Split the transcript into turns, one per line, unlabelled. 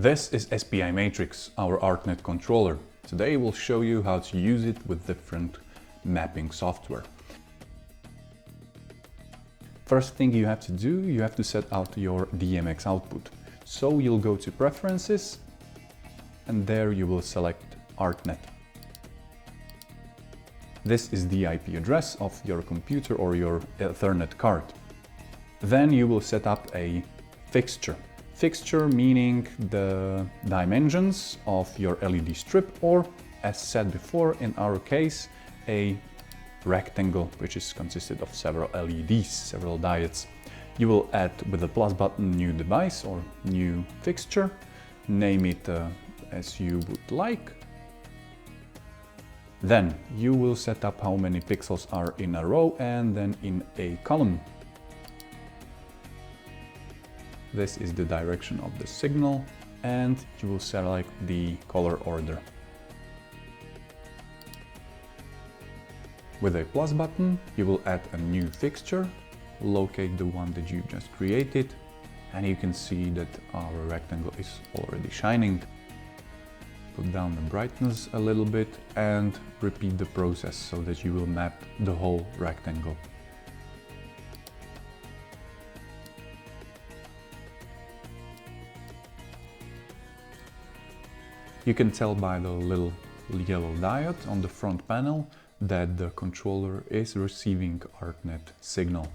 This is SPI Matrix, our ArtNet controller. Today we'll show you how to use it with different mapping software. First thing you have to do, you have to set out your DMX output. So you'll go to Preferences and there you will select ArtNet. This is the IP address of your computer or your Ethernet card. Then you will set up a fixture. Fixture meaning the dimensions of your LED strip, or as said before in our case, a rectangle which is consisted of several LEDs, several diodes. You will add with the plus button new device or new fixture, name it as you would like. Then you will set up how many pixels are in a row and then in a column. This is the direction of the signal and you will select the color order. With a plus button, you will add a new fixture, locate the one that you just created, and you can see that our rectangle is already shining. Put down the brightness a little bit and repeat the process so that you will map the whole rectangle. You can tell by the little yellow diode on the front panel that the controller is receiving ArtNet signal.